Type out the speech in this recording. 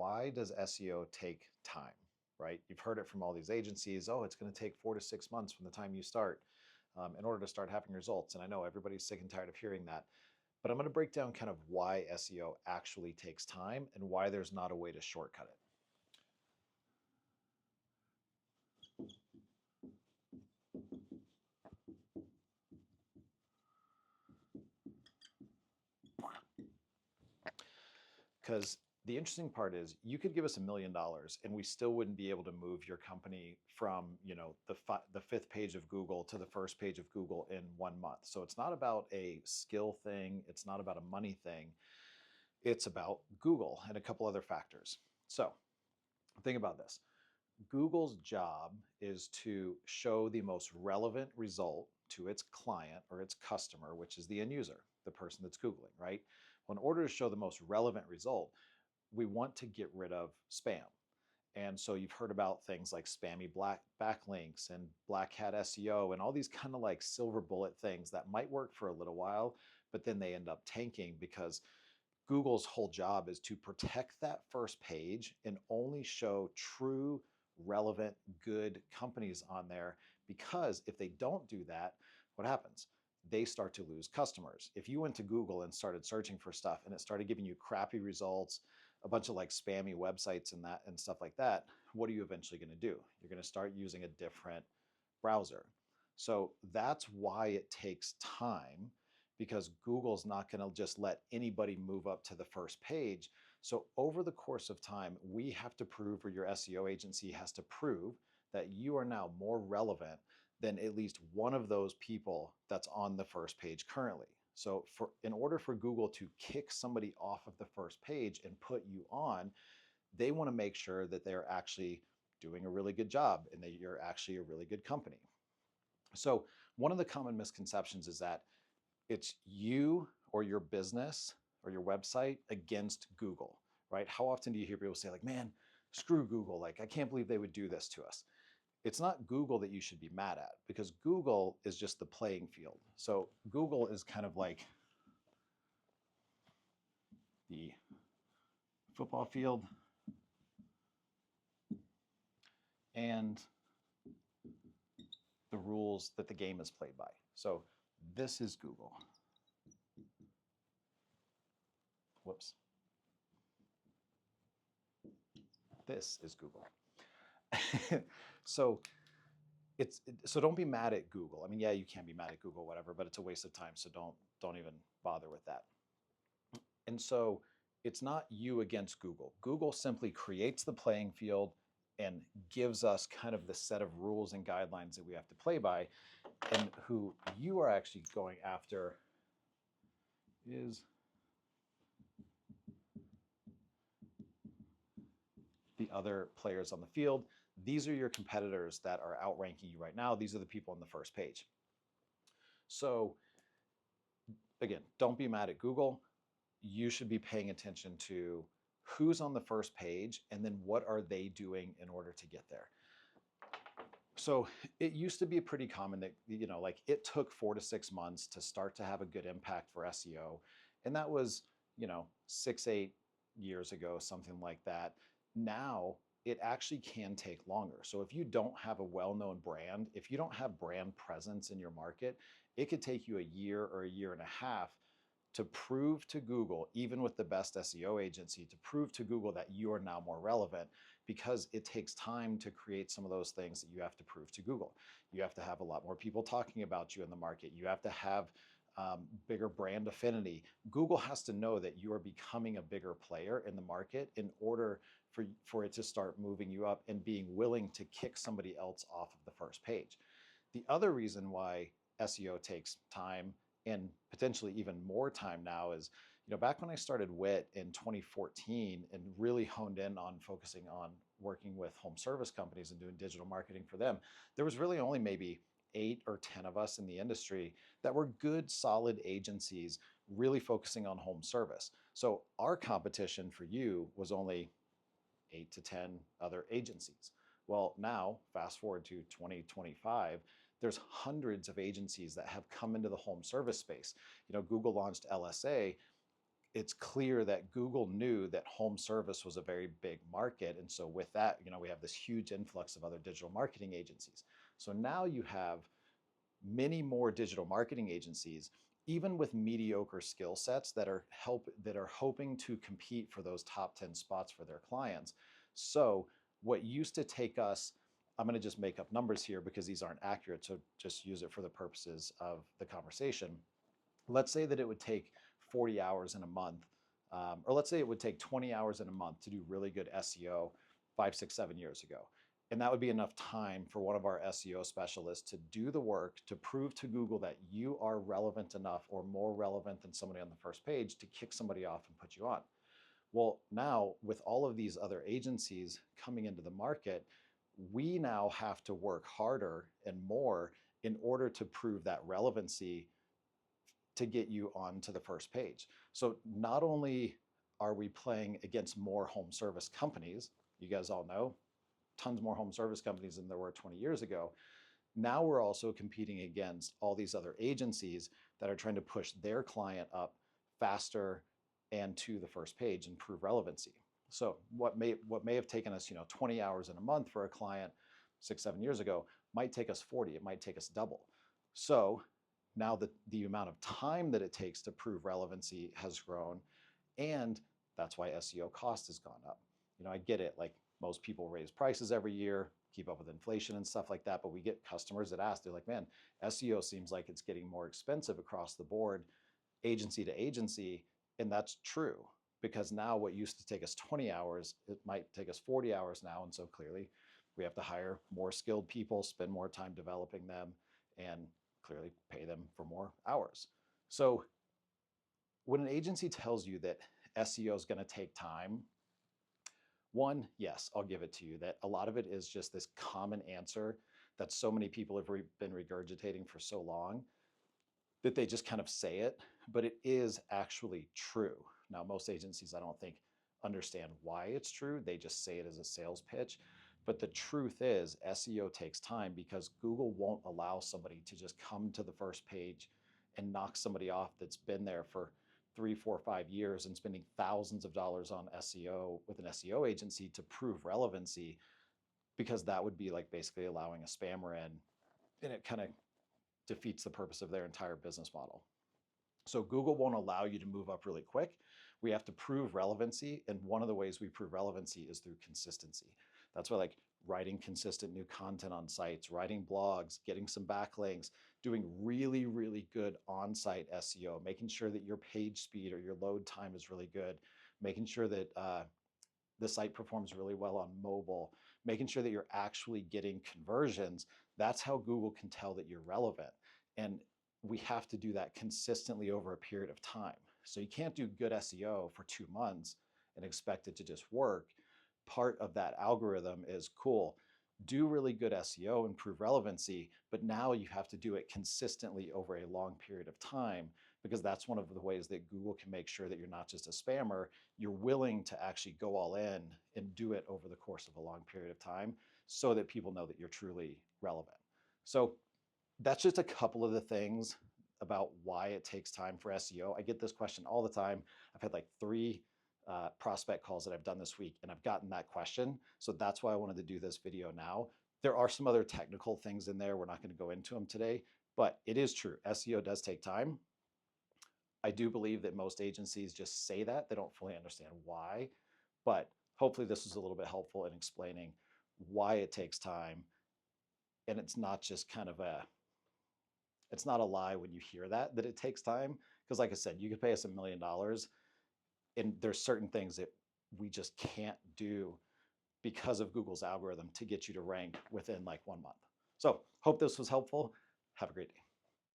why does SEO take time, right? You've heard it from all these agencies. Oh, it's going to take 4 to 6 months from the time you start in order to start having results. And I know everybody's sick and tired of hearing that. But I'm going to break down kind of why SEO actually takes time and why there's not a way to shortcut it. Because the interesting part is you could give us $1 million and we still wouldn't be able to move your company from, the fifth page of Google to the first page of Google in 1 month. So it's not about a skill thing. It's not about a money thing. It's about Google and a couple other factors. So think about this. Google's job is to show the most relevant result to its client or its customer, which is the end user, the person that's Googling, right? Well, in order to show the most relevant result, we want to get rid of spam. And so you've heard about things like spammy black backlinks and black hat SEO and all these kind of like silver bullet things that might work for a little while, but then they end up tanking because Google's whole job is to protect that first page and only show true, relevant, good companies on there. Because if they don't do that, what happens? They start to lose customers. If you went to Google and started searching for stuff and it started giving you crappy results, a bunch of like spammy websites and that and stuff like that, what are you eventually going to do? You're going to start using a different browser. So that's why it takes time, because Google's not going to just let anybody move up to the first page. So over the course of time, we have to prove, or your SEO agency has to prove, that you are now more relevant than at least one of those people that's on the first page currently. So in order for Google to kick somebody off of the first page and put you on, they want to make sure that they're actually doing a really good job and that you're actually a really good company. So one of the common misconceptions is that it's you or your business or your website against Google, right? How often do you hear people say like, man, screw Google. Like, I can't believe they would do this to us. It's not Google that you should be mad at, because Google is just the playing field. So Google is kind of like the football field and the rules that the game is played by. So this is Google. Whoops. This is Google. So don't be mad at Google. I mean, yeah, you can be mad at Google, whatever, but it's a waste of time. So don't even bother with that. And so it's not you against Google. Google simply creates the playing field and gives us kind of the set of rules and guidelines that we have to play by. And who you are actually going after is the other players on the field. These are your competitors that are outranking you right now. These are the people on the first page. So again, don't be mad at Google. You should be paying attention to who's on the first page and then what are they doing in order to get there. So it used to be pretty common that, like it took 4 to 6 months to start to have a good impact for SEO. And that was, 6-8 years ago, something like that. Now it actually can take longer. So if you don't have a well-known brand, if you don't have brand presence in your market, it could take you a year or a year and a half to prove to Google, even with the best SEO agency, to prove to Google that you are now more relevant, because it takes time to create some of those things that you have to prove to Google. You have to have a lot more people talking about you in the market. You have to have bigger brand affinity. Google has to know that you are becoming a bigger player in the market in order for it to start moving you up and being willing to kick somebody else off of the first page. The other reason why SEO takes time, and potentially even more time now, is, back when I started WIT in 2014 and really honed in on focusing on working with home service companies and doing digital marketing for them, there was really only maybe 8 or 10 of us in the industry that were good, solid agencies really focusing on home service. So our competition for you was only 8 to 10 other agencies. Well, now fast forward to 2025, there's hundreds of agencies that have come into the home service space. Google launched LSA. it's clear that Google knew that home service was a very big market. And so with that, we have this huge influx of other digital marketing agencies. So now you have many more digital marketing agencies, even with mediocre skill sets that are hoping to compete for those top 10 spots for their clients. So what used to take us, I'm going to just make up numbers here because these aren't accurate, so just use it for the purposes of the conversation. Let's say that it would take 40 hours in a month, or let's say it would take 20 hours in a month to do really good SEO 5, 6, 7 years ago. And that would be enough time for one of our SEO specialists to do the work to prove to Google that you are relevant enough or more relevant than somebody on the first page to kick somebody off and put you on. Well, now with all of these other agencies coming into the market, we now have to work harder and more in order to prove that relevancy to get you onto the first page. So not only are we playing against more home service companies, you guys all know, tons more home service companies than there were 20 years ago. Now we're also competing against all these other agencies that are trying to push their client up faster and to the first page and prove relevancy. So what may have taken us 20 hours in a month for a client 6, 7 years ago might take us 40. It might take us double. So now the amount of time that it takes to prove relevancy has grown, and that's why SEO cost has gone up. I get it, like most people raise prices every year, keep up with inflation and stuff like that, but we get customers that ask, they're like, man, SEO seems like it's getting more expensive across the board, agency to agency. And that's true, because now what used to take us 20 hours, it might take us 40 hours now. And so clearly we have to hire more skilled people, spend more time developing them, and clearly pay them for more hours. So when an agency tells you that SEO is going to take time, one, yes, I'll give it to you that a lot of it is just this common answer that so many people have been regurgitating for so long that they just kind of say it, but it is actually true. Now, most agencies, I don't think, understand why it's true. They just say it as a sales pitch. But the truth is, SEO takes time because Google won't allow somebody to just come to the first page and knock somebody off that's been there for 3, 4, 5 years and spending thousands of dollars on SEO with an SEO agency to prove relevancy, because that would be like basically allowing a spammer in, and it kind of defeats the purpose of their entire business model. So Google won't allow you to move up really quick. We have to prove relevancy, and one of the ways we prove relevancy is through consistency. That's why, like, writing consistent new content on sites, writing blogs, getting some backlinks, doing really, really good on-site SEO, making sure that your page speed or your load time is really good, making sure that the site performs really well on mobile, making sure that you're actually getting conversions. That's how Google can tell that you're relevant. And we have to do that consistently over a period of time. So you can't do good SEO for 2 months and expect it to just work. Part of that algorithm is, cool, do really good SEO, improve relevancy, but now you have to do it consistently over a long period of time, because that's one of the ways that Google can make sure that you're not just a spammer, you're willing to actually go all in and do it over the course of a long period of time so that people know that you're truly relevant. So that's just a couple of the things about why it takes time for SEO. I get this question all the time. I've had like 3 prospect calls that I've done this week, and I've gotten that question. So that's why I wanted to do this video now. There are some other technical things in there. We're not going to go into them today, but it is true. SEO does take time. I do believe that most agencies just say that. They don't fully understand why, but hopefully this was a little bit helpful in explaining why it takes time. And it's not just kind of it's not a lie when you hear that it takes time. Because like I said, you could pay us $1 million, and there's certain things that we just can't do because of Google's algorithm to get you to rank within like 1 month. So hope this was helpful. Have a great day.